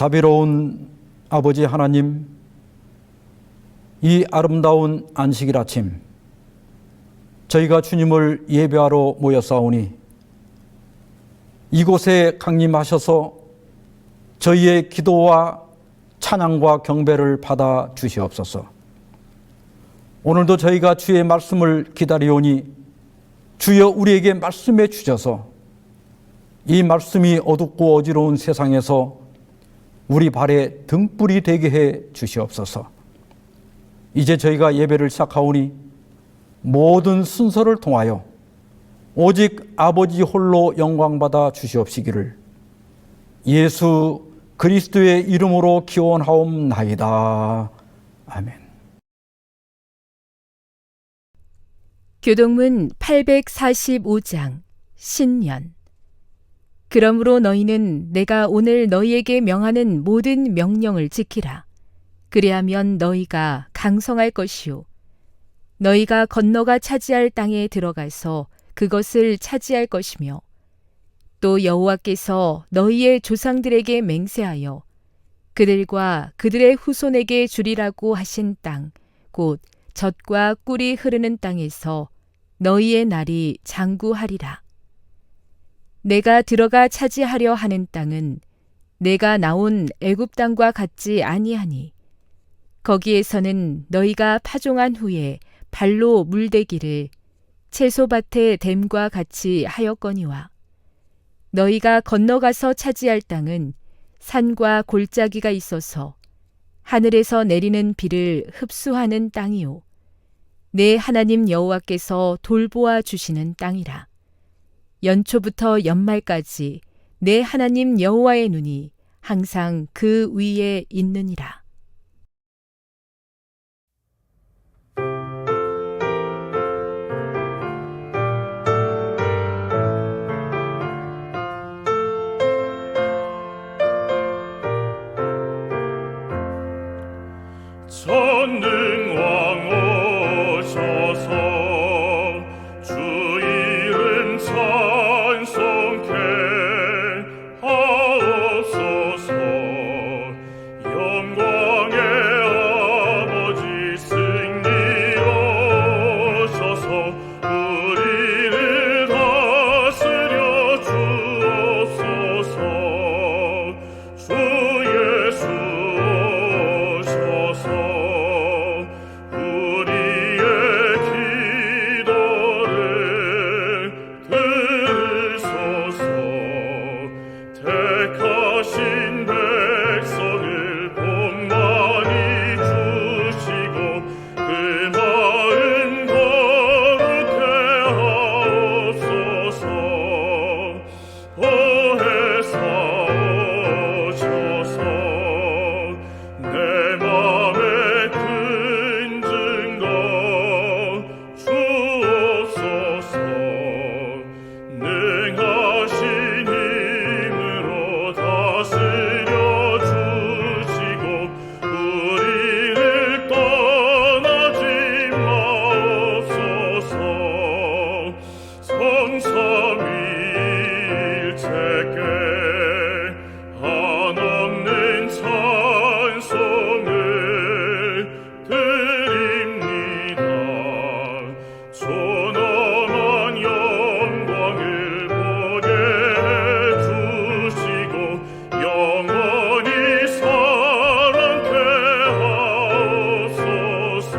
자비로운 아버지 하나님, 이 아름다운 안식일 아침 저희가 주님을 예배하러 모였사오니 이곳에 강림하셔서 저희의 기도와 찬양과 경배를 받아 주시옵소서. 오늘도 저희가 주의 말씀을 기다리오니 주여 우리에게 말씀해 주셔서 이 말씀이 어둡고 어지러운 세상에서 우리 발에 등불이 되게 해 주시옵소서. 이제 저희가 예배를 시작하오니 모든 순서를 통하여 오직 아버지 홀로 영광받아 주시옵시기를 예수 그리스도의 이름으로 기원하옵나이다. 아멘. 교동문 845장 신년. 그러므로 너희는 내가 오늘 너희에게 명하는 모든 명령을 지키라. 그리하면 너희가 강성할 것이요 너희가 건너가 차지할 땅에 들어가서 그것을 차지할 것이며 또 여호와께서 너희의 조상들에게 맹세하여 그들과 그들의 후손에게 주리라고 하신 땅, 곧 젖과 꿀이 흐르는 땅에서 너희의 날이 장구하리라. 내가 들어가 차지하려 하는 땅은 내가 나온 애굽 땅과 같지 아니하니 거기에서는 너희가 파종한 후에 발로 물대기를 채소밭의 댐과 같이 하였거니와 너희가 건너가서 차지할 땅은 산과 골짜기가 있어서 하늘에서 내리는 비를 흡수하는 땅이요 내 하나님 여호와께서 돌보아 주시는 땅이라. 연초부터 연말까지 내 하나님 여호와의 눈이 항상 그 위에 있느니라. 전능왕 오셔서 주 이름 찬송케 하옵소서. 영광의 아버지 승리 오셔서 우리를 다스려 주옵소서. 주 예수 우리의 기도를 들으소서. 택하신 백성을 복 많이 주시고 그 마음 거룩해 하옵소서. 보혜사오셔서 내 맘에 큰 증거 주옵소서. 능하신 힘으로 다스려 주시고 우리를 떠나지 마옵소서. 성삼위일체께 한없는 찬송을 드립니다. 존엄한 영광을 보게 해주시고 영원히 사랑케 하옵소서.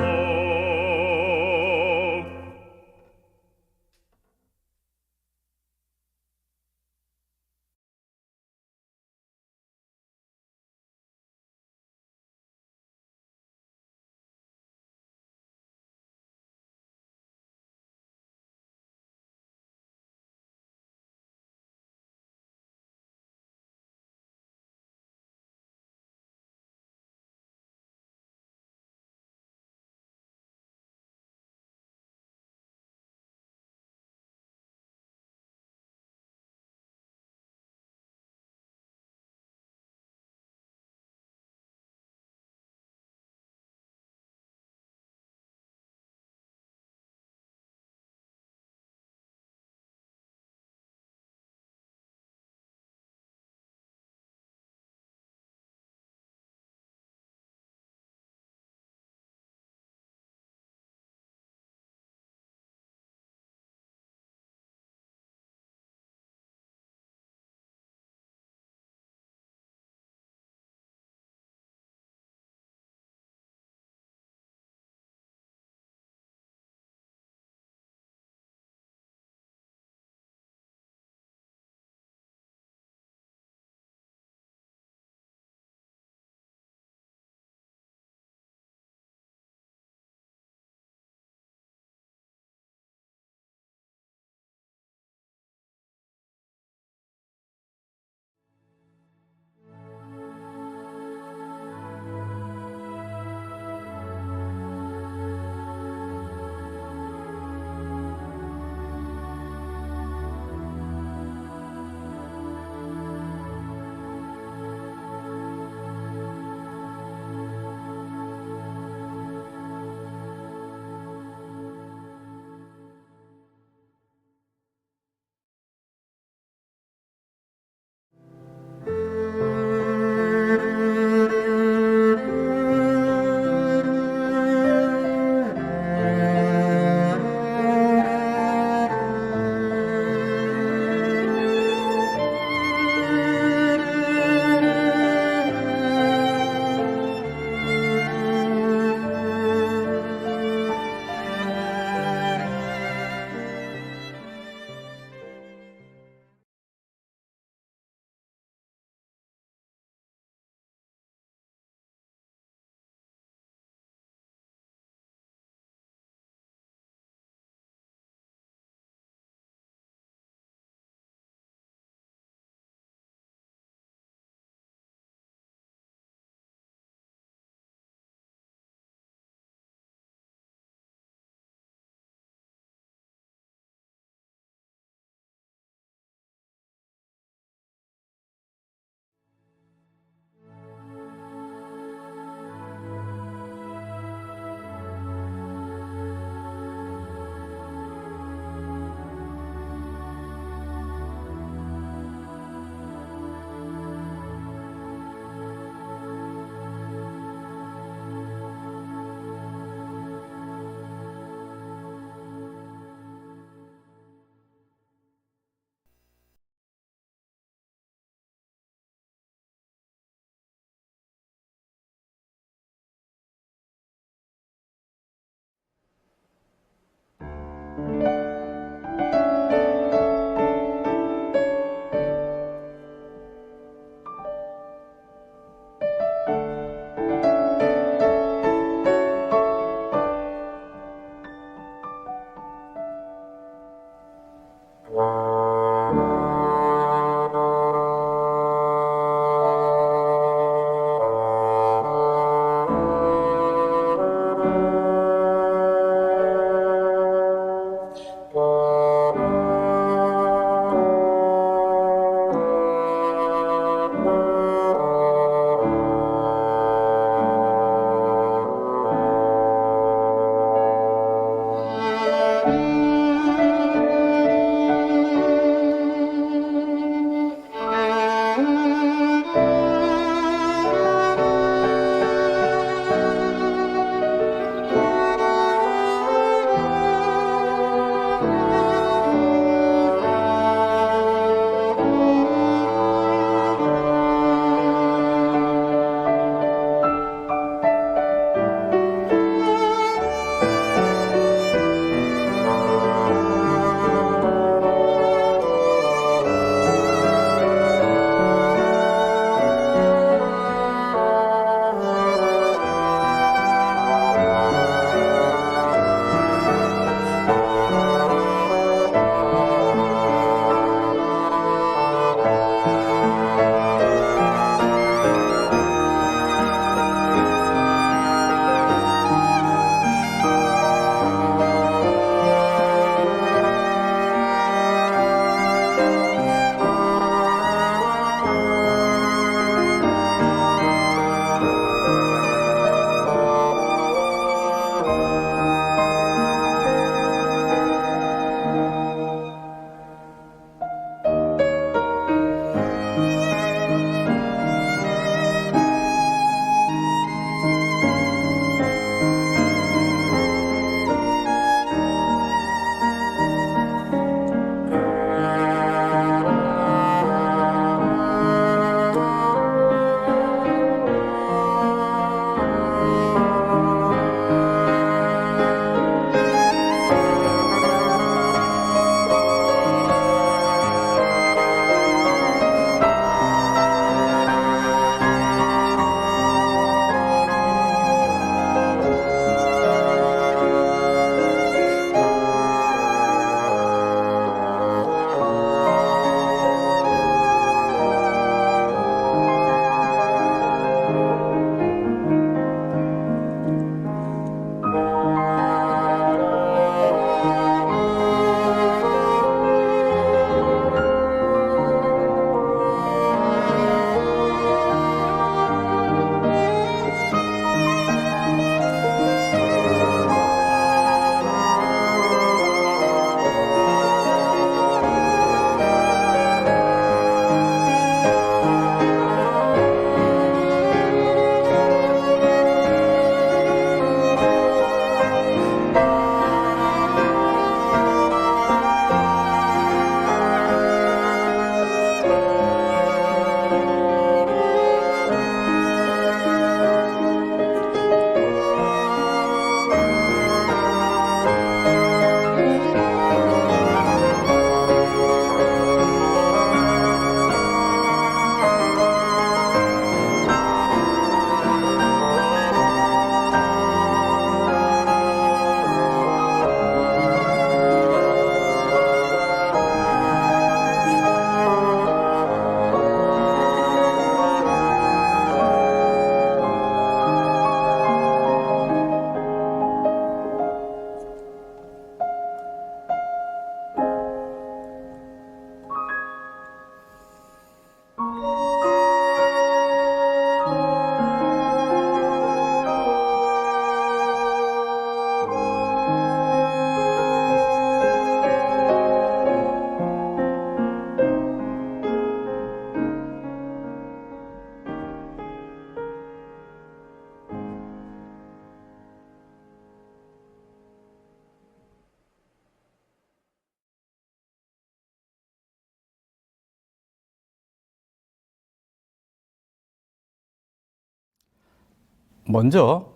먼저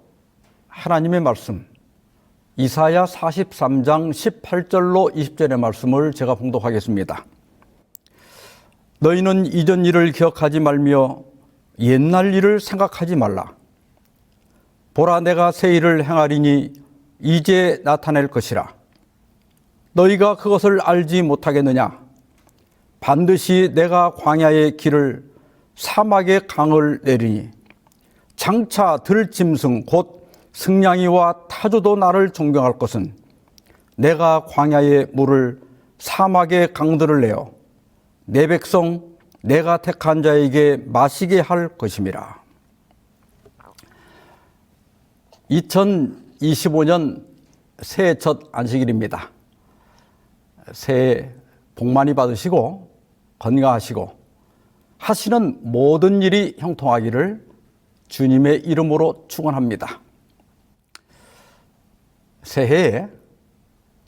하나님의 말씀 이사야 43장 18절로 20절의 말씀을 제가 봉독하겠습니다. 너희는 이전 일을 기억하지 말며 옛날 일을 생각하지 말라. 보라, 내가 새 일을 행하리니 이제 나타낼 것이라. 너희가 그것을 알지 못하겠느냐? 반드시 내가 광야의 길을 사막의 강을 내리니 장차 들짐승 곧 승냥이와 타조도 나를 존경할 것은 내가 광야의 물을 사막의 강들을 내어 내 백성 내가 택한 자에게 마시게 할 것임이라. 2025년 새해 첫 안식일입니다. 새해 복 많이 받으시고 건강하시고 하시는 모든 일이 형통하기를 주님의 이름으로 축원합니다. 새해에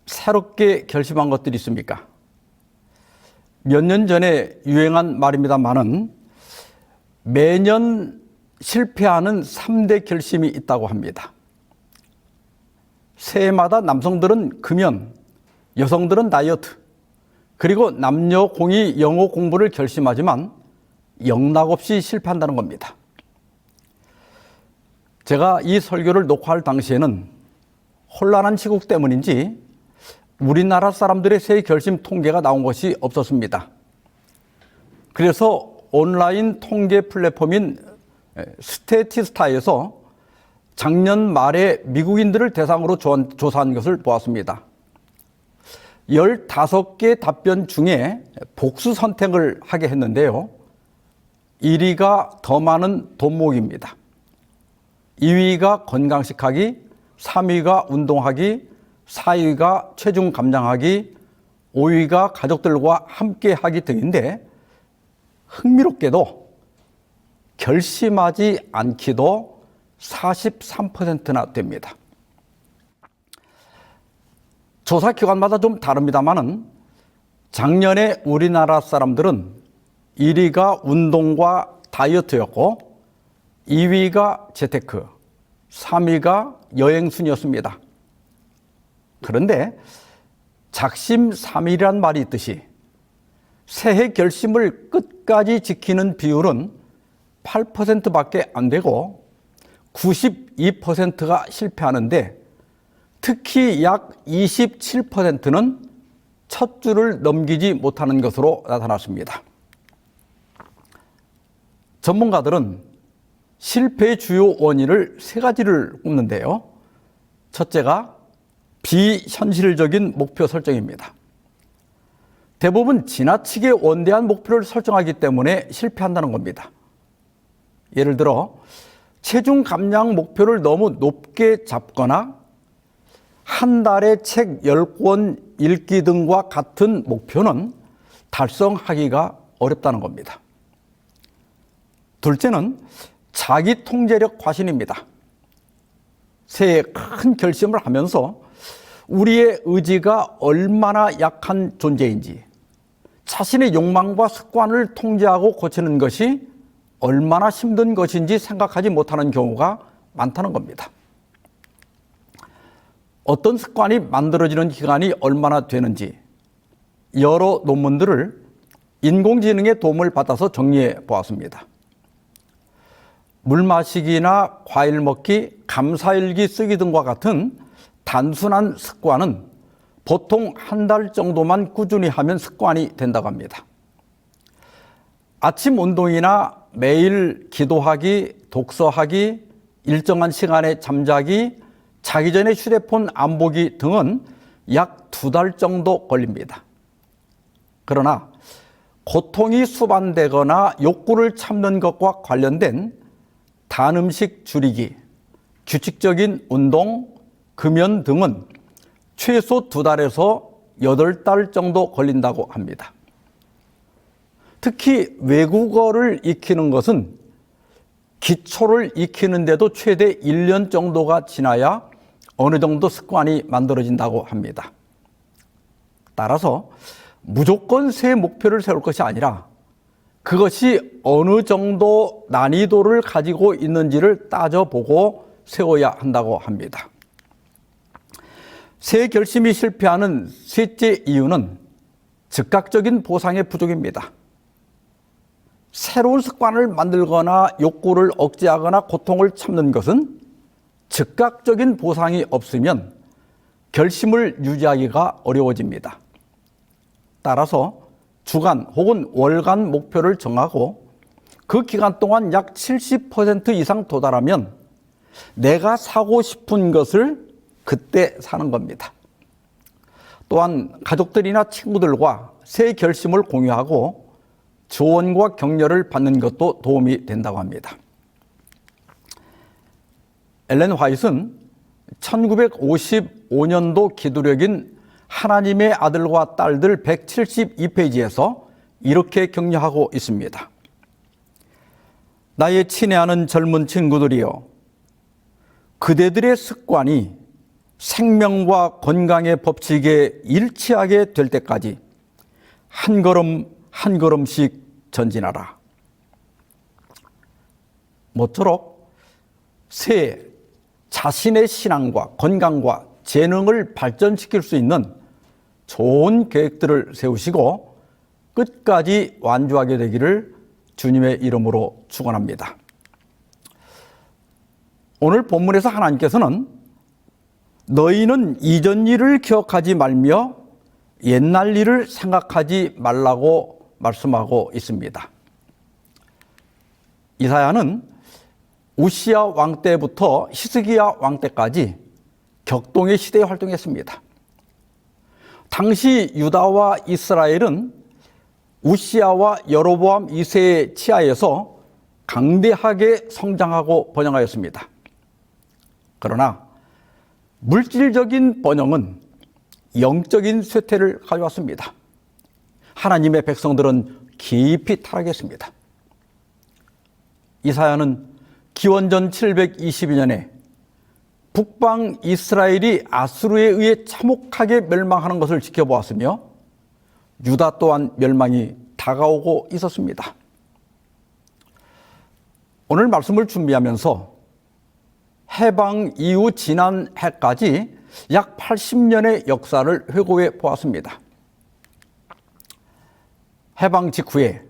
새롭게 결심한 것들이 있습니까? 몇 년 전에 유행한 말입니다만은 매년 실패하는 3대 결심이 있다고 합니다. 새해마다 남성들은 금연, 여성들은 다이어트, 그리고 남녀 공이 영어 공부를 결심하지만 영락없이 실패한다는 겁니다. 제가 이 설교를 녹화할 당시에는 혼란한 시국 때문인지 우리나라 사람들의 새해 결심 통계가 나온 것이 없었습니다. 그래서 온라인 통계 플랫폼인 스태티스타에서 작년 말에 미국인들을 대상으로 조사한 것을 보았습니다. 15개 답변 중에 복수 선택을 하게 했는데요. 1위가 더 많은 돈 모으기입니다. 2위가 건강식 하기, 3위가 운동하기, 4위가 체중 감량하기, 5위가 가족들과 함께 하기 등인데 흥미롭게도 결심하지 않기도 43%나 됩니다. 조사 기관마다 좀 다릅니다만은 작년에 우리나라 사람들은 1위가 운동과 다이어트였고 2위가 재테크, 3위가 여행 순이었습니다. 그런데 작심삼일이란 말이 있듯이 새해 결심을 끝까지 지키는 비율은 8%밖에 안 되고 92%가 실패하는데 특히 약 27%는 첫 줄을 넘기지 못하는 것으로 나타났습니다. 전문가들은 실패의 주요 원인을 3가지를 꼽는데요. 첫째가 비현실적인 목표 설정입니다. 대부분 지나치게 원대한 목표를 설정하기 때문에 실패한다는 겁니다. 예를 들어 체중 감량 목표를 너무 높게 잡거나 한 달에 책 10권 읽기 등과 같은 목표는 달성하기가 어렵다는 겁니다. 둘째는 자기 통제력 과신입니다. 새해 큰 결심을 하면서 우리의 의지가 얼마나 약한 존재인지, 자신의 욕망과 습관을 통제하고 고치는 것이 얼마나 힘든 것인지 생각하지 못하는 경우가 많다는 겁니다. 어떤 습관이 만들어지는 기간이 얼마나 되는지 여러 논문들을 인공지능의 도움을 받아서 정리해 보았습니다. 물 마시기나 과일 먹기, 감사일기 쓰기 등과 같은 단순한 습관은 보통 한 달 정도만 꾸준히 하면 습관이 된다고 합니다. 아침 운동이나 매일 기도하기, 독서하기, 일정한 시간에 잠자기, 자기 전에 휴대폰 안 보기 등은 약 2달 정도 걸립니다. 그러나 고통이 수반되거나 욕구를 참는 것과 관련된 단 음식 줄이기, 규칙적인 운동, 금연 등은 최소 2달에서 8달 정도 걸린다고 합니다. 특히 외국어를 익히는 것은 기초를 익히는데도 최대 1년 정도가 지나야 어느 정도 습관이 만들어진다고 합니다. 따라서 무조건 새 목표를 세울 것이 아니라 그것이 어느 정도 난이도를 가지고 있는지를 따져보고 세워야 한다고 합니다. 새 결심이 실패하는 셋째 이유는 즉각적인 보상의 부족입니다. 새로운 습관을 만들거나 욕구를 억제하거나 고통을 참는 것은 즉각적인 보상이 없으면 결심을 유지하기가 어려워집니다. 따라서 주간 혹은 월간 목표를 정하고 그 기간 동안 약 70% 이상 도달하면 내가 사고 싶은 것을 그때 사는 겁니다. 또한 가족들이나 친구들과 새 결심을 공유하고 조언과 격려를 받는 것도 도움이 된다고 합니다. 엘렌 화이트는 1955년도 기도력인 하나님의 아들과 딸들 172페이지에서 이렇게 격려하고 있습니다. 나의 친애하는 젊은 친구들이여, 그대들의 습관이 생명과 건강의 법칙에 일치하게 될 때까지 한 걸음 한 걸음씩 전진하라. 모쪼록 새 자신의 신앙과 건강과 재능을 발전시킬 수 있는 좋은 계획들을 세우시고 끝까지 완주하게 되기를 주님의 이름으로 축원합니다. 오늘 본문에서 하나님께서는 너희는 이전 일을 기억하지 말며 옛날 일을 생각하지 말라고 말씀하고 있습니다. 이사야는 우시야 왕 때부터 히스기야 왕 때까지 격동의 시대에 활동했습니다. 당시 유다와 이스라엘은 우시야와 여로보암 2세의 치하에서 강대하게 성장하고 번영하였습니다. 그러나 물질적인 번영은 영적인 쇠퇴를 가져왔습니다. 하나님의 백성들은 깊이 타락했습니다. 이사야는 기원전 722년에 북방 이스라엘이 아수르에 의해 참혹하게 멸망하는 것을 지켜보았으며 유다 또한 멸망이 다가오고 있었습니다. 오늘 말씀을 준비하면서 해방 이후 지난 해까지 약 80년의 역사를 회고해 보았습니다. 해방 직후에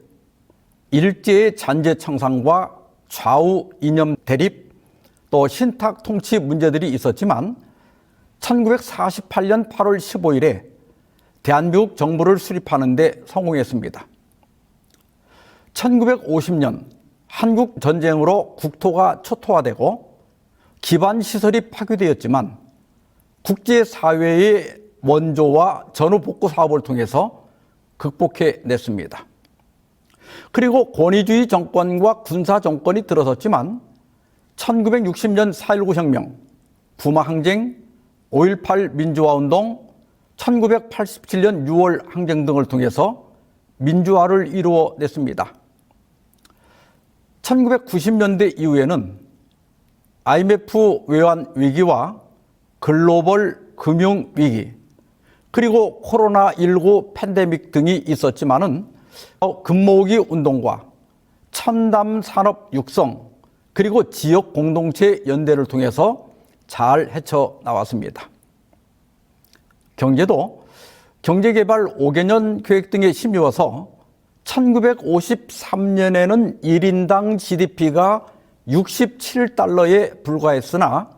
일제의 잔재 청산과 좌우 이념 대립 또 신탁 통치 문제들이 있었지만 1948년 8월 15일에 대한민국 정부를 수립하는 데 성공했습니다. 1950년 한국 전쟁으로 국토가 초토화되고 기반 시설이 파괴되었지만 국제사회의 원조와 전후복구 사업을 통해서 극복해냈습니다. 그리고 권위주의 정권과 군사 정권이 들어섰지만 1960년 4.19 혁명, 부마항쟁, 5.18 민주화운동, 1987년 6월 항쟁 등을 통해서 민주화를 이루어냈습니다. 1990년대 이후에는 IMF 외환 위기와 글로벌 금융 위기, 그리고 코로나19 팬데믹 등이 있었지만은 금모으기 운동과 첨단 산업 육성, 그리고 지역 공동체 연대를 통해서 잘 헤쳐나왔습니다. 경제도 경제개발 5개년 계획 등에 힘입어서 1953년에는 1인당 GDP가 67달러에 불과했으나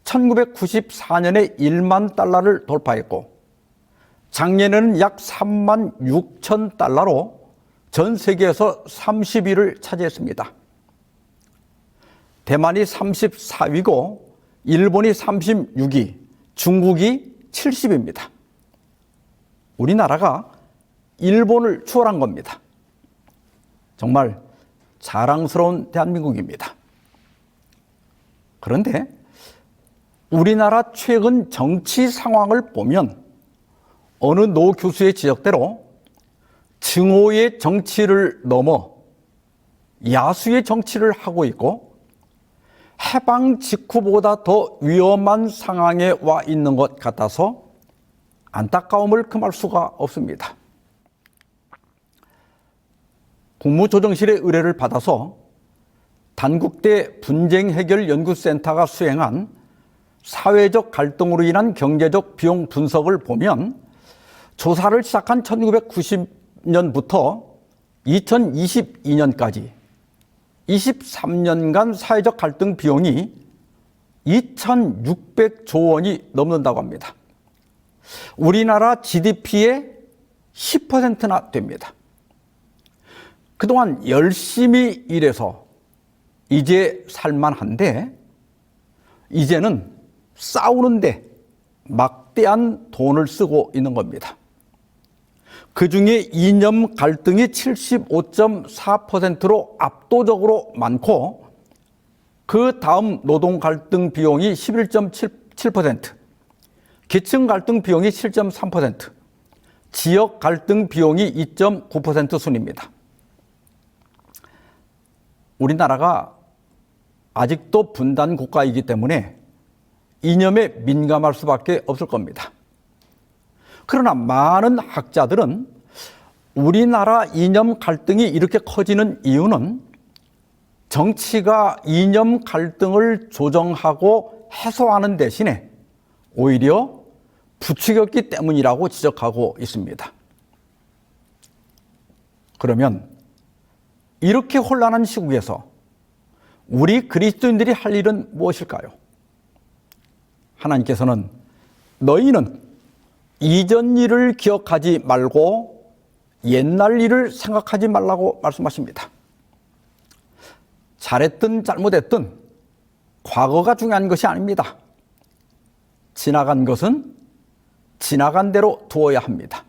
1994년에 1만 달러를 돌파했고 작년에는 약 3만 6천 달러로 전 세계에서 30위를 차지했습니다. 대만이 34위고 일본이 36위, 중국이 70위입니다. 우리나라가 일본을 추월한 겁니다. 정말 자랑스러운 대한민국입니다. 그런데 우리나라 최근 정치 상황을 보면 어느 노 교수의 지적대로 증오의 정치를 넘어 야수의 정치를 하고 있고 해방 직후보다 더 위험한 상황에 와 있는 것 같아서 안타까움을 금할 수가 없습니다. 국무조정실의 의뢰를 받아서 단국대 분쟁해결연구센터가 수행한 사회적 갈등으로 인한 경제적 비용 분석을 보면 조사를 시작한 1990년부터 2022년까지 23년간 사회적 갈등 비용이 2,600조 원이 넘는다고 합니다. 우리나라 GDP의 10%나 됩니다. 그동안 열심히 일해서 이제 살만한데 이제는 싸우는데 막대한 돈을 쓰고 있는 겁니다. 그중에 이념 갈등이 75.4%로 압도적으로 많고 그 다음 노동 갈등 비용이 11.7%, 계층 갈등 비용이 7.3%, 지역 갈등 비용이 2.9% 순입니다. 우리나라가 아직도 분단 국가이기 때문에 이념에 민감할 수밖에 없을 겁니다. 그러나 많은 학자들은 우리나라 이념 갈등이 이렇게 커지는 이유는 정치가 이념 갈등을 조정하고 해소하는 대신에 오히려 부추겼기 때문이라고 지적하고 있습니다. 그러면 이렇게 혼란한 시국에서 우리 그리스도인들이 할 일은 무엇일까요? 하나님께서는 너희는 이전 일을 기억하지 말고 옛날 일을 생각하지 말라고 말씀하십니다. 잘했든 잘못했든 과거가 중요한 것이 아닙니다. 지나간 것은 지나간 대로 두어야 합니다.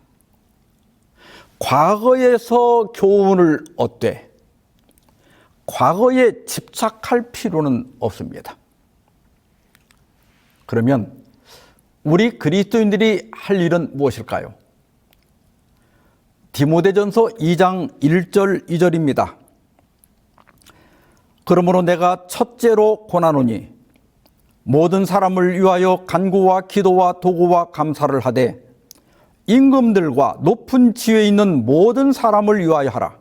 과거에서 교훈을 얻되 과거에 집착할 필요는 없습니다. 그러면 우리 그리스도인들이 할 일은 무엇일까요? 디모데전서 2장 1절 2절입니다. 그러므로 내가 첫째로 권하노니 모든 사람을 위하여 간구와 기도와 도구와 감사를 하되 임금들과 높은 지위에 있는 모든 사람을 위하여 하라.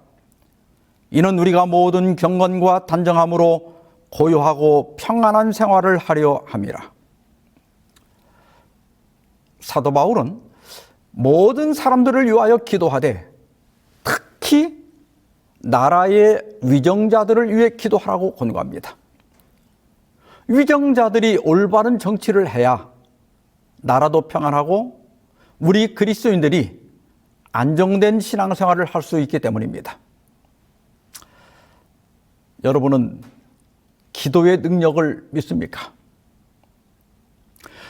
이는 우리가 모든 경건과 단정함으로 고요하고 평안한 생활을 하려 함이라. 사도 바울은 모든 사람들을 위하여 기도하되 특히 나라의 위정자들을 위해 기도하라고 권고합니다. 위정자들이 올바른 정치를 해야 나라도 평안하고 우리 그리스도인들이 안정된 신앙생활을 할 수 있기 때문입니다. 여러분은 기도의 능력을 믿습니까?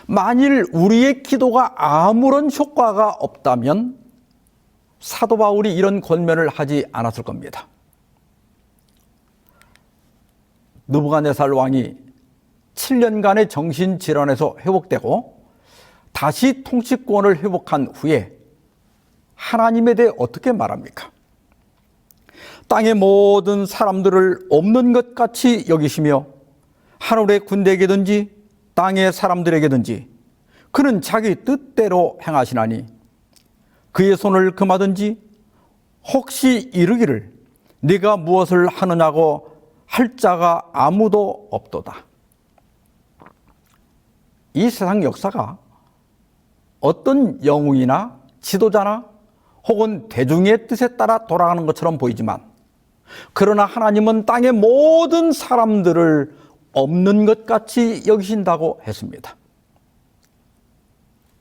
만일 우리의 기도가 아무런 효과가 없다면 사도 바울이 이런 권면을 하지 않았을 겁니다. 느부갓네살 왕이 7년간의 정신질환에서 회복되고 다시 통치권을 회복한 후에 하나님에 대해 어떻게 말합니까? 땅의 모든 사람들을 없는 것 같이 여기시며 하늘의 군대에게든지 땅의 사람들에게든지 그는 자기 뜻대로 행하시나니 그의 손을 금하든지 혹시 이르기를 네가 무엇을 하느냐고 할 자가 아무도 없도다. 이 세상 역사가 어떤 영웅이나 지도자나 혹은 대중의 뜻에 따라 돌아가는 것처럼 보이지만 그러나 하나님은 땅의 모든 사람들을 없는 것 같이 여기신다고 했습니다.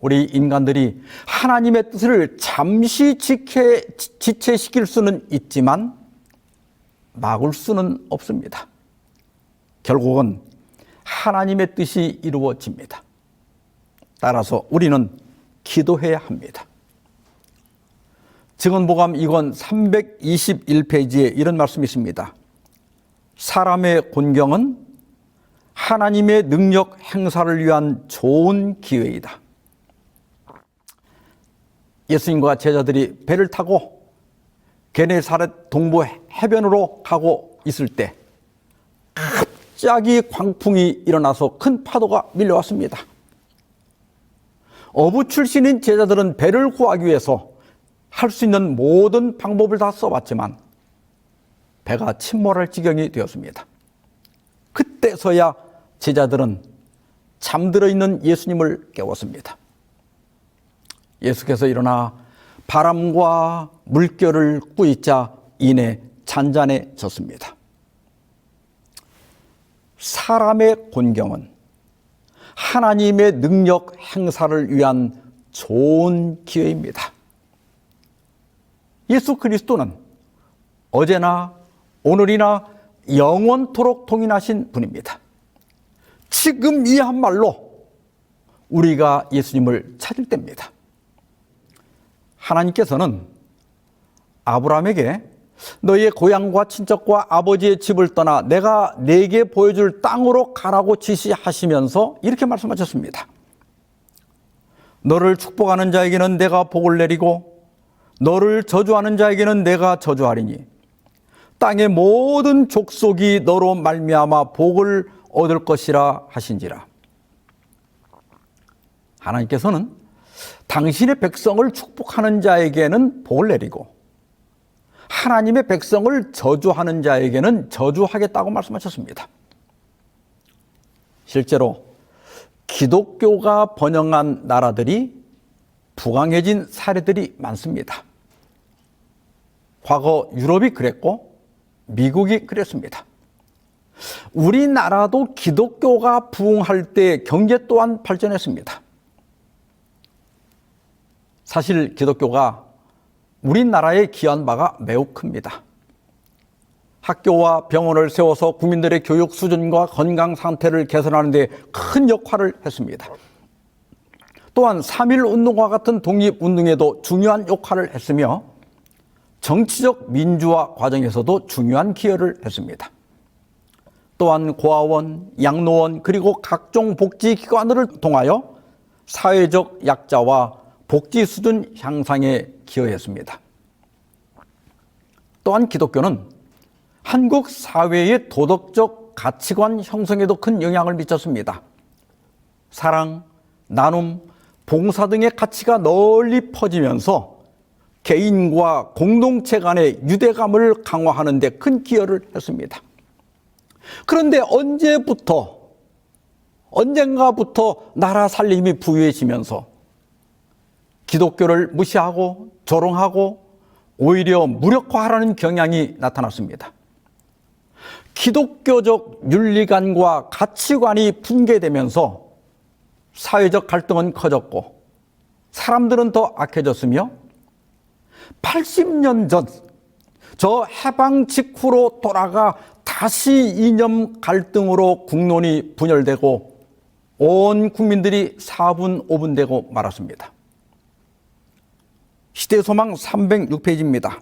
우리 인간들이 하나님의 뜻을 잠시 지체시킬 수는 있지만 막을 수는 없습니다. 결국은 하나님의 뜻이 이루어집니다. 따라서 우리는 기도해야 합니다. 증언보감 2권 321페이지에 이런 말씀이 있습니다. 사람의 곤경은 하나님의 능력 행사를 위한 좋은 기회이다. 예수님과 제자들이 배를 타고 게네사렛 동부 해변으로 가고 있을 때 갑자기 광풍이 일어나서 큰 파도가 밀려왔습니다. 어부 출신인 제자들은 배를 구하기 위해서 할 수 있는 모든 방법을 다 써봤지만 배가 침몰할 지경이 되었습니다. 그때서야 제자들은 잠들어 있는 예수님을 깨웠습니다. 예수께서 일어나 바람과 물결을 꾸짖자 이내 잔잔해졌습니다. 사람의 곤경은 하나님의 능력 행사를 위한 좋은 기회입니다. 예수 그리스도는 어제나 오늘이나 영원토록 동일하신 분입니다. 지금 이 한말로 우리가 예수님을 찾을 때입니다. 하나님께서는 아브라함에게 너희의 고향과 친척과 아버지의 집을 떠나 내가 네게 보여줄 땅으로 가라고 지시하시면서 이렇게 말씀하셨습니다. 너를 축복하는 자에게는 내가 복을 내리고 너를 저주하는 자에게는 내가 저주하리니 땅의 모든 족속이 너로 말미암아 복을 얻을 것이라 하신지라. 하나님께서는 당신의 백성을 축복하는 자에게는 복을 내리고 하나님의 백성을 저주하는 자에게는 저주하겠다고 말씀하셨습니다. 실제로 기독교가 번영한 나라들이 부강해진 사례들이 많습니다. 과거 유럽이 그랬고 미국이 그랬습니다. 우리나라도 기독교가 부흥할 때 경제 또한 발전했습니다. 사실 기독교가 우리나라에 기여한 바가 매우 큽니다. 학교와 병원을 세워서 국민들의 교육 수준과 건강 상태를 개선하는 데 큰 역할을 했습니다. 또한 3.1운동과 같은 독립운동에도 중요한 역할을 했으며 정치적 민주화 과정에서도 중요한 기여를 했습니다. 또한 고아원, 양로원 그리고 각종 복지기관을 통하여 사회적 약자와 복지 수준 향상에 기여했습니다. 또한 기독교는 한국 사회의 도덕적 가치관 형성에도 큰 영향을 미쳤습니다. 사랑, 나눔, 봉사 등의 가치가 널리 퍼지면서 개인과 공동체 간의 유대감을 강화하는 데 큰 기여를 했습니다. 그런데 언젠가부터 나라 살림이 부유해지면서 기독교를 무시하고 조롱하고 오히려 무력화하라는 경향이 나타났습니다. 기독교적 윤리관과 가치관이 붕괴되면서 사회적 갈등은 커졌고 사람들은 더 악해졌으며 80년 전 저 해방 직후로 돌아가 다시 이념 갈등으로 국론이 분열되고 온 국민들이 4분 5분 되고 말았습니다. 시대소망 306페이지입니다.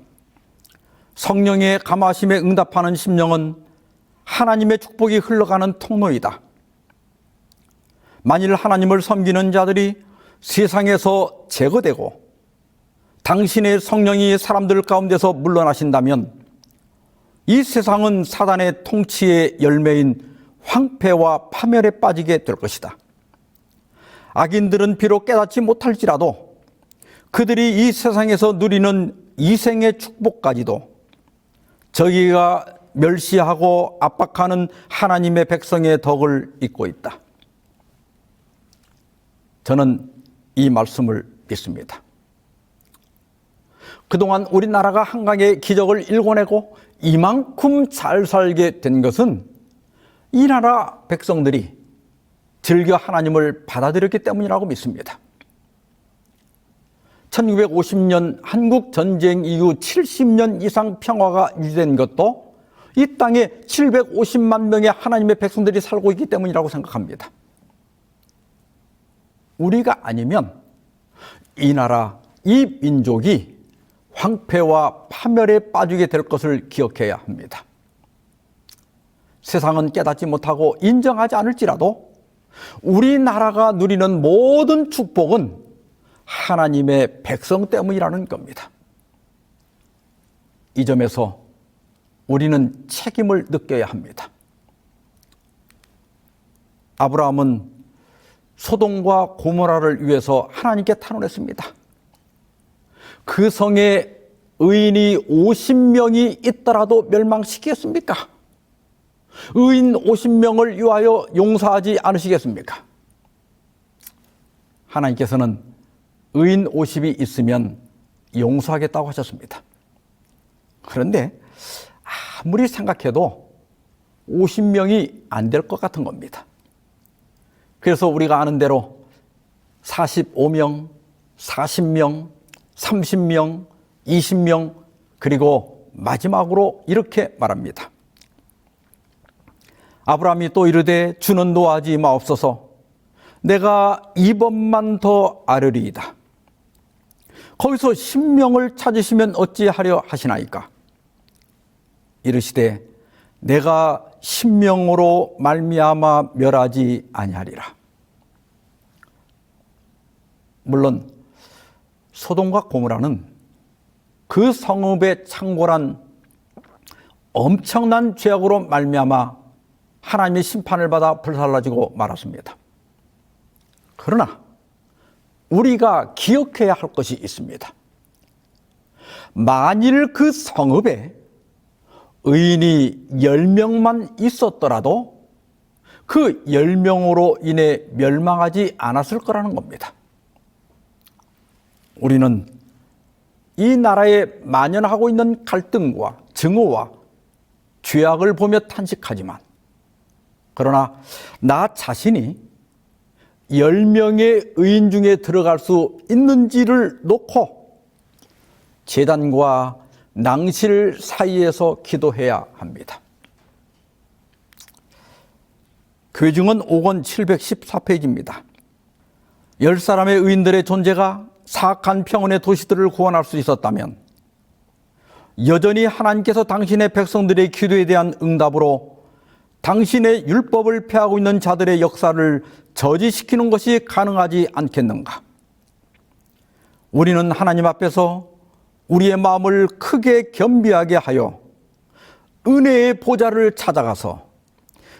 성령의 감화심에 응답하는 심령은 하나님의 축복이 흘러가는 통로이다. 만일 하나님을 섬기는 자들이 세상에서 제거되고 당신의 성령이 사람들 가운데서 물러나신다면 이 세상은 사단의 통치의 열매인 황폐와 파멸에 빠지게 될 것이다. 악인들은 비록 깨닫지 못할지라도 그들이 이 세상에서 누리는 이생의 축복까지도 저희가 멸시하고 압박하는 하나님의 백성의 덕을 잇고 있다. 저는 이 말씀을 믿습니다. 그동안 우리나라가 한강의 기적을 일궈내고 이만큼 잘 살게 된 것은 이 나라 백성들이 즐겨 하나님을 받아들였기 때문이라고 믿습니다. 1950년 한국 전쟁 이후 70년 이상 평화가 유지된 것도 이 땅에 750만 명의 하나님의 백성들이 살고 있기 때문이라고 생각합니다. 우리가 아니면 이 나라, 이 민족이 황폐와 파멸에 빠지게 될 것을 기억해야 합니다. 세상은 깨닫지 못하고 인정하지 않을지라도 우리나라가 누리는 모든 축복은 하나님의 백성 때문이라는 겁니다. 이 점에서 우리는 책임을 느껴야 합니다. 아브라함은 소돔과 고모라를 위해서 하나님께 탄원했습니다. 그 성에 의인이 50명이 있더라도 멸망시키겠습니까? 의인 50명을 위하여 용서하지 않으시겠습니까? 하나님께서는 의인 50이 있으면 용서하겠다고 하셨습니다. 그런데 아무리 생각해도 50명이 안 될 것 같은 겁니다. 그래서 우리가 아는 대로 45명, 40명, 30명, 20명, 그리고 마지막으로 이렇게 말합니다. 아브라함이 또 이르되 주는 노하지 마옵소서. 내가 2번만 더 아르리이다. 거기서 10명을 찾으시면 어찌하려 하시나이까? 이르시되 내가 10명으로 말미암아 멸하지 아니하리라. 물론 소돔과 고모라는 그 성읍의 창궐한 엄청난 죄악으로 말미암아 하나님의 심판을 받아 불살라지고 말았습니다. 그러나 우리가 기억해야 할 것이 있습니다. 만일 그 성읍에 의인이 10명만 있었더라도 그 10명으로 인해 멸망하지 않았을 거라는 겁니다. 우리는 이 나라에 만연하고 있는 갈등과 증오와 죄악을 보며 탄식하지만, 그러나 나 자신이 10명의 의인 중에 들어갈 수 있는지를 놓고 제단과 낭실 사이에서 기도해야 합니다. 교증은 5권 714페이지입니다. 10사람의 의인들의 존재가 사악한 평온의 도시들을 구원할 수 있었다면 여전히 하나님께서 당신의 백성들의 기도에 대한 응답으로 당신의 율법을 폐하고 있는 자들의 역사를 저지시키는 것이 가능하지 않겠는가? 우리는 하나님 앞에서 우리의 마음을 크게 겸비하게 하여 은혜의 보좌를 찾아가서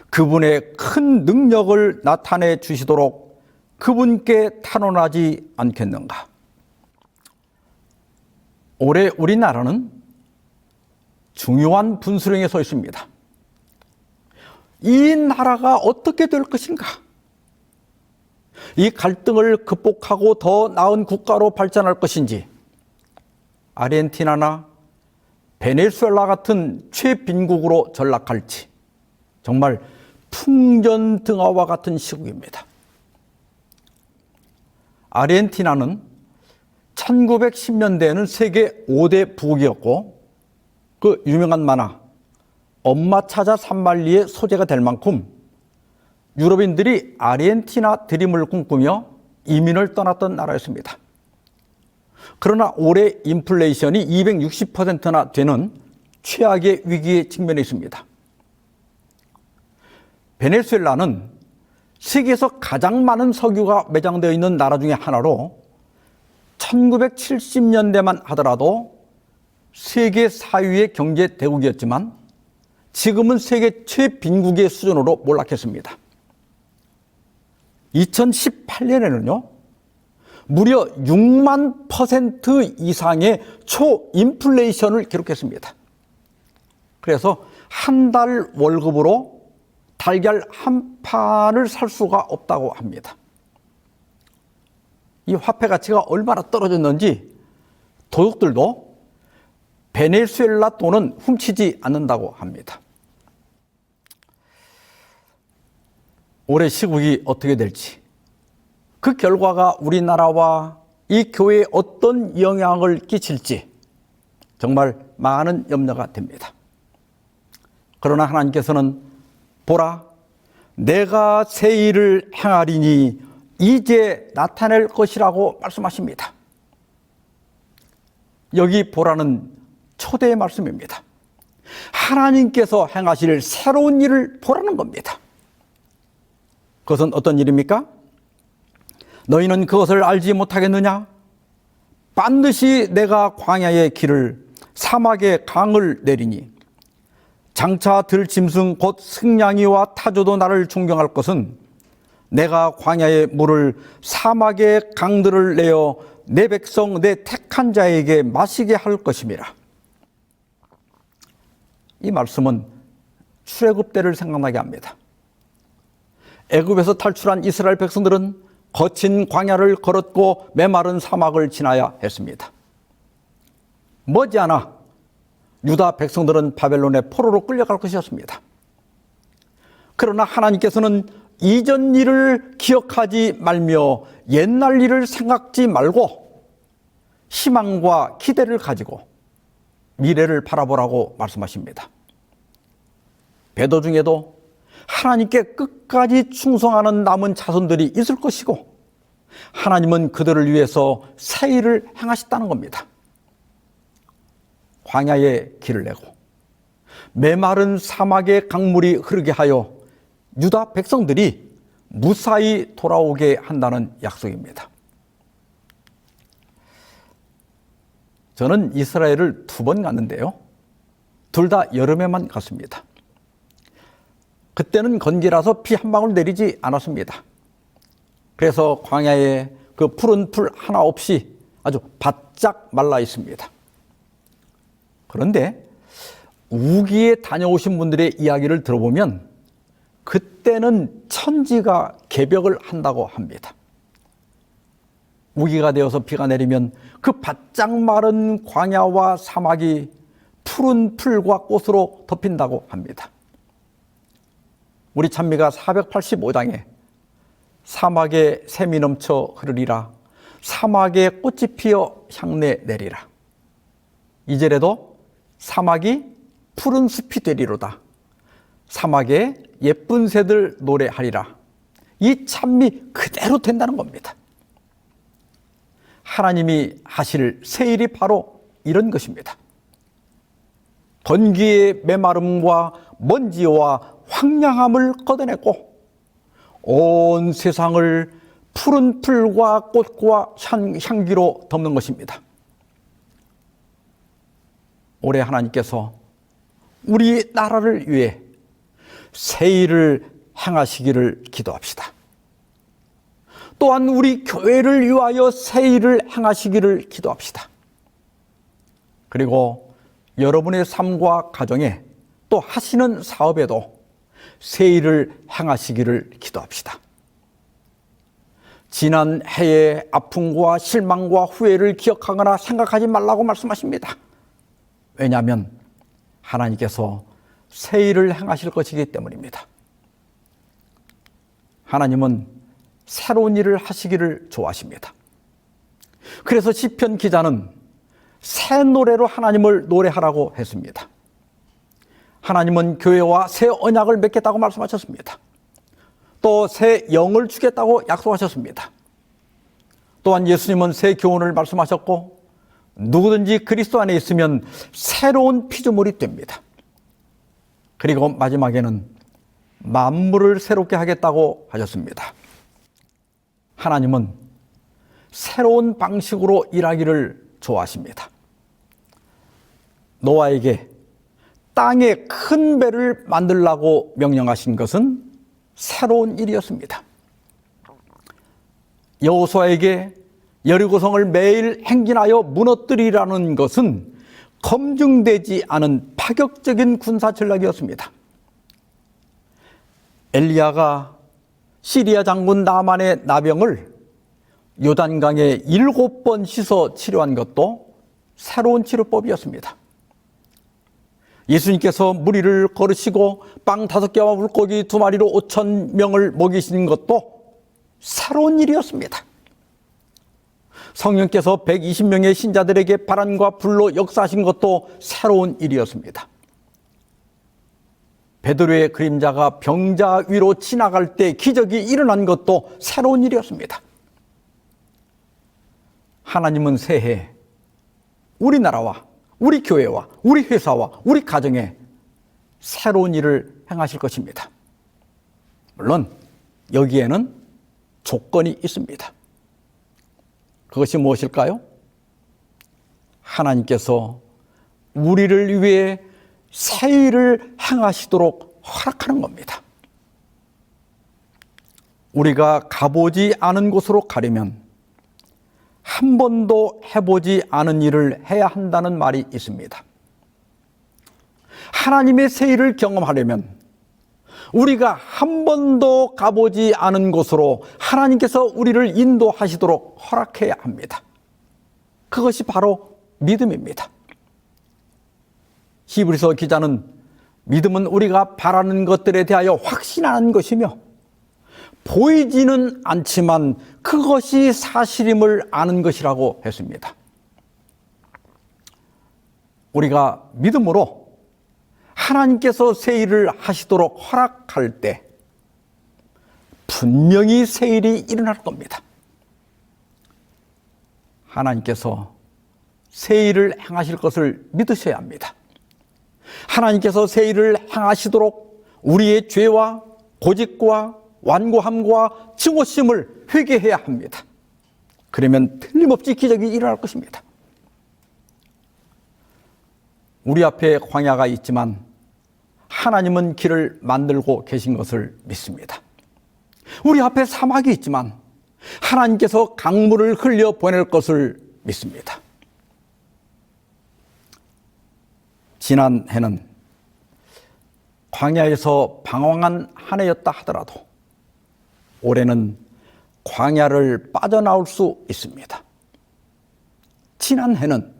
그분의 큰 능력을 나타내 주시도록 그분께 탄원하지 않겠는가? 올해 우리나라는 중요한 분수령에 서 있습니다. 이 나라가 어떻게 될 것인가? 이 갈등을 극복하고 더 나은 국가로 발전할 것인지, 아르헨티나나 베네수엘라 같은 최빈국으로 전락할지, 정말 풍전등화와 같은 시국입니다. 아르헨티나는 1910년대에는 세계 5대 부국이었고, 그 유명한 만화 엄마 찾아 산말리의 소재가 될 만큼 유럽인들이 아르헨티나 드림을 꿈꾸며 이민을 떠났던 나라였습니다. 그러나 올해 인플레이션이 260%나 되는 최악의 위기에 직면해 있습니다. 베네수엘라는 세계에서 가장 많은 석유가 매장되어 있는 나라 중에 하나로 1970년대만 하더라도 세계 4위의 경제 대국이었지만 지금은 세계 최빈국의 수준으로 몰락했습니다. 2018년에는요, 무려 6만 % 이상의 초인플레이션을 기록했습니다. 그래서 한 달 월급으로 달걀 한 판을 살 수가 없다고 합니다. 이 화폐 가치가 얼마나 떨어졌는지 도둑들도 베네수엘라 돈은 훔치지 않는다고 합니다. 올해 시국이 어떻게 될지, 그 결과가 우리나라와 이 교회에 어떤 영향을 끼칠지 정말 많은 염려가 됩니다. 그러나 하나님께서는 보라, 내가 새 일을 행하리니 이제 나타낼 것이라고 말씀하십니다. 여기 보라는 초대의 말씀입니다. 하나님께서 행하실 새로운 일을 보라는 겁니다. 그것은 어떤 일입니까? 너희는 그것을 알지 못하겠느냐? 반드시 내가 광야의 길을, 사막의 강을 내리니 장차 들 짐승 곧 승냥이와 타조도 나를 존경할 것은 내가 광야의 물을, 사막의 강들을 내어 내 백성 내 택한 자에게 마시게 할 것임이라. 이 말씀은 출애굽 때를 생각나게 합니다. 애굽에서 탈출한 이스라엘 백성들은 거친 광야를 걸었고 메마른 사막을 지나야 했습니다. 머지않아 유다 백성들은 바벨론의 포로로 끌려갈 것이었습니다. 그러나 하나님께서는 이전 일을 기억하지 말며 옛날 일을 생각지 말고 희망과 기대를 가지고 미래를 바라보라고 말씀하십니다. 배도 중에도 하나님께 끝까지 충성하는 남은 자손들이 있을 것이고 하나님은 그들을 위해서 새 일을 행하셨다는 겁니다. 광야에 길을 내고 메마른 사막에 강물이 흐르게 하여 유다 백성들이 무사히 돌아오게 한다는 약속입니다. 저는 이스라엘을 2번 갔는데요. 둘 다 여름에만 갔습니다. 그때는 건기라서 피 한 방울 내리지 않았습니다. 그래서 광야에 그 푸른 풀 하나 없이 아주 바짝 말라 있습니다. 그런데 우기에 다녀오신 분들의 이야기를 들어보면 그때는 천지가 개벽을 한다고 합니다. 우기가 되어서 비가 내리면 그 바짝 마른 광야와 사막이 푸른 풀과 꽃으로 덮인다고 합니다. 우리 찬미가 485장에 사막에 샘이 넘쳐 흐르리라 사막에 꽃이 피어 향내 내리라. 2절에도 사막이 푸른 숲이 되리로다. 사막에 예쁜 새들 노래하리라. 이 찬미 그대로 된다는 겁니다. 하나님이 하실 새 일이 바로 이런 것입니다. 번기의 메마름과 먼지와 황량함을 걷어내고 온 세상을 푸른 풀과 꽃과 향기로 덮는 것입니다. 올해 하나님께서 우리 나라를 위해 새 일을 행하시기를 기도합시다. 또한 우리 교회를 위하여 새 일을 행하시기를 기도합시다. 그리고 여러분의 삶과 가정에 또 하시는 사업에도 새 일을 행하시기를 기도합시다. 지난 해의 아픔과 실망과 후회를 기억하거나 생각하지 말라고 말씀하십니다. 왜냐하면 하나님께서 새 일을 행하실 것이기 때문입니다. 하나님은 새로운 일을 하시기를 좋아하십니다. 그래서 시편 기자는 새 노래로 하나님을 노래하라고 했습니다. 하나님은 교회와 새 언약을 맺겠다고 말씀하셨습니다. 또 새 영을 주겠다고 약속하셨습니다. 또한 예수님은 새 교훈을 말씀하셨고 누구든지 그리스도 안에 있으면 새로운 피조물이 됩니다. 그리고 마지막에는 만물을 새롭게 하겠다고 하셨습니다. 하나님은 새로운 방식으로 일하기를 좋아하십니다. 노아에게 땅에 큰 배를 만들라고 명령하신 것은 새로운 일이었습니다. 여호수아에게 여리고성을 매일 행진하여 무너뜨리라는 것은 검증되지 않은 파격적인 군사 전략이었습니다. 엘리야가 시리아 장군 나만의 나병을 요단강에 7번 씻어 치료한 것도 새로운 치료법이었습니다. 예수님께서 무리를 걸으시고 빵 5개와 물고기 2마리로 5,000명을 먹이신 것도 새로운 일이었습니다. 성령께서 120명의 신자들에게 바람과 불로 역사하신 것도 새로운 일이었습니다. 베드로의 그림자가 병자 위로 지나갈 때 기적이 일어난 것도 새로운 일이었습니다. 하나님은 새해 우리나라와 우리 교회와 우리 회사와 우리 가정에 새로운 일을 행하실 것입니다. 물론 여기에는 조건이 있습니다. 그것이 무엇일까요? 하나님께서 우리를 위해 새 일을 행하시도록 허락하는 겁니다. 우리가 가보지 않은 곳으로 가려면 한 번도 해보지 않은 일을 해야 한다는 말이 있습니다. 하나님의 새 일을 경험하려면 우리가 한 번도 가보지 않은 곳으로 하나님께서 우리를 인도하시도록 허락해야 합니다. 그것이 바로 믿음입니다. 히브리서 기자는 믿음은 우리가 바라는 것들에 대하여 확신하는 것이며 보이지는 않지만 그것이 사실임을 아는 것이라고 했습니다. 우리가 믿음으로 하나님께서 새 일을 하시도록 허락할 때 분명히 새 일이 일어날 겁니다. 하나님께서 새 일을 행하실 것을 믿으셔야 합니다. 하나님께서 새 일을 행하시도록 우리의 죄와 고집과 완고함과 증오심을 회개해야 합니다. 그러면 틀림없이 기적이 일어날 것입니다. 우리 앞에 광야가 있지만 하나님은 길을 만들고 계신 것을 믿습니다. 우리 앞에 사막이 있지만 하나님께서 강물을 흘려 보낼 것을 믿습니다. 지난 해는 광야에서 방황한 한 해였다 하더라도 올해는 광야를 빠져나올 수 있습니다. 지난 해는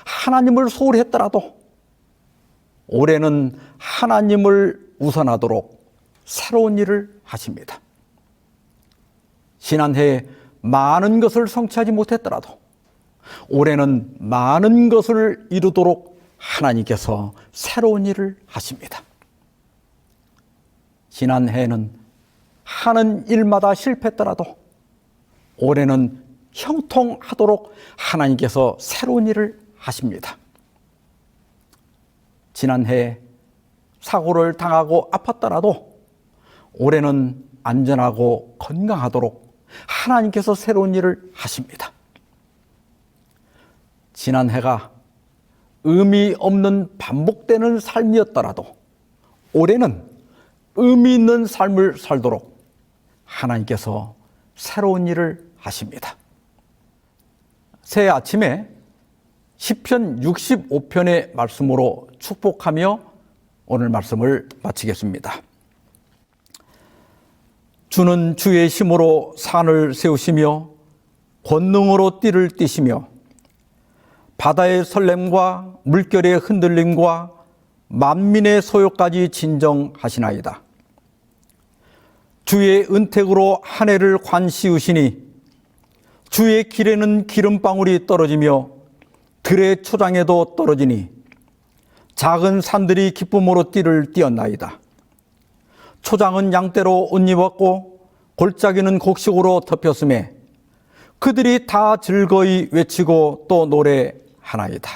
하나님을 소홀히 했더라도 올해는 하나님을 우선하도록 새로운 일을 하십니다. 지난해에 많은 것을 성취하지 못했더라도 올해는 많은 것을 이루도록 하나님께서 새로운 일을 하십니다. 지난해에는 하는 일마다 실패했더라도 올해는 형통하도록 하나님께서 새로운 일을 하십니다. 지난해 사고를 당하고 아팠더라도 올해는 안전하고 건강하도록 하나님께서 새로운 일을 하십니다. 지난해가 의미 없는 반복되는 삶이었더라도 올해는 의미 있는 삶을 살도록 하나님께서 새로운 일을 하십니다. 새해 아침에 시편 65편의 말씀으로 축복하며 오늘 말씀을 마치겠습니다. 주는 주의 힘으로 산을 세우시며 권능으로 띠를 띠시며 바다의 설렘과 물결의 흔들림과 만민의 소요까지 진정하시나이다. 주의 은택으로 한 해를 관씌우시니 주의 길에는 기름방울이 떨어지며 들의 초장에도 떨어지니 작은 산들이 기쁨으로 띠를 띠었나이다. 초장은 양떼로 옷 입었고 골짜기는 곡식으로 덮였음에 그들이 다 즐거이 외치고 또 노래하나이다.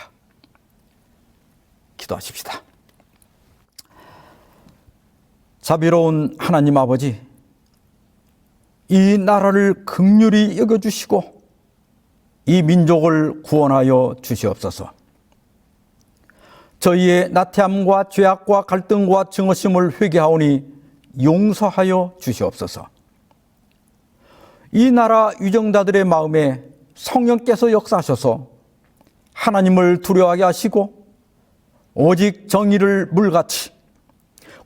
기도하십시다. 자비로운 하나님 아버지, 이 나라를 긍휼히 여겨주시고 이 민족을 구원하여 주시옵소서. 저희의 나태함과 죄악과 갈등과 증오심을 회개하오니 용서하여 주시옵소서. 이 나라 유정자들의 마음에 성령께서 역사하셔서 하나님을 두려워하게 하시고 오직 정의를 물같이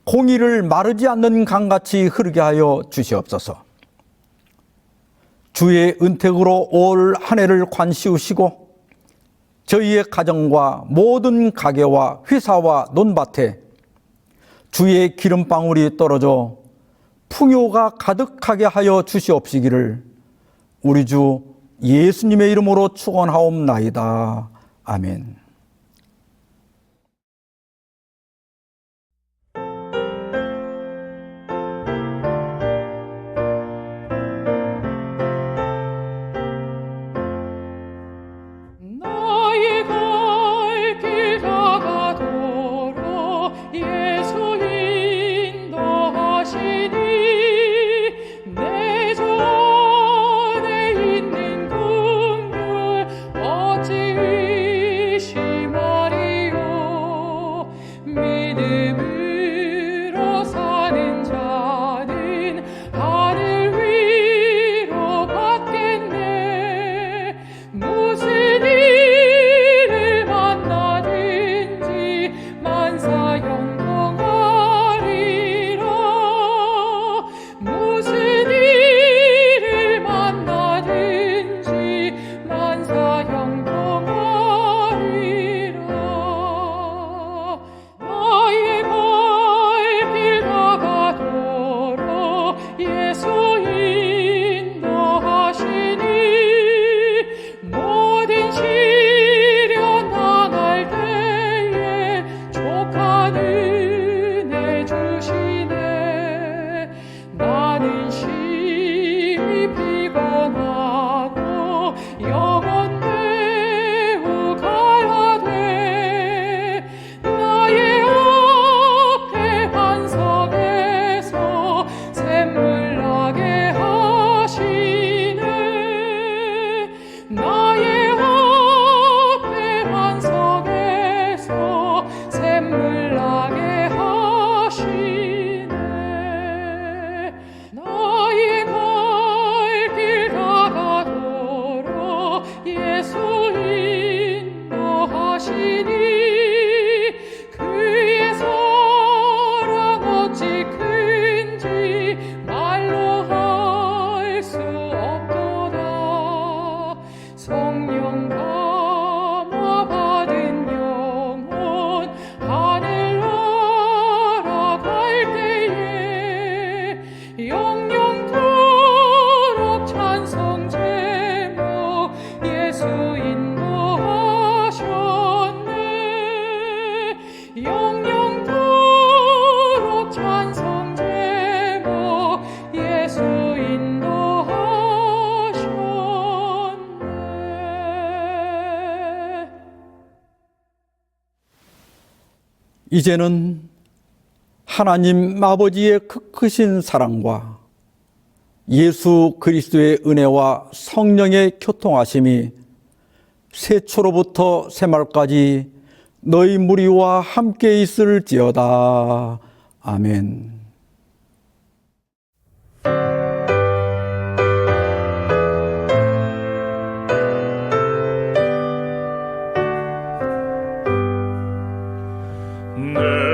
공의를 마르지 않는 강같이 흐르게 하여 주시옵소서. 주의 은택으로 올 한 해를 관씌우시고 저희의 가정과 모든 가게와 회사와 논밭에 주의 기름방울이 떨어져 풍요가 가득하게 하여 주시옵시기를 우리 주 예수님의 이름으로 축원하옵나이다. 아멘. 어찌 이제는 하나님 아버지의 크신 사랑과 예수 그리스도의 은혜와 성령의 교통하심이 세초로부터 새말까지 너희 무리와 함께 있을지어다. 아멘. 내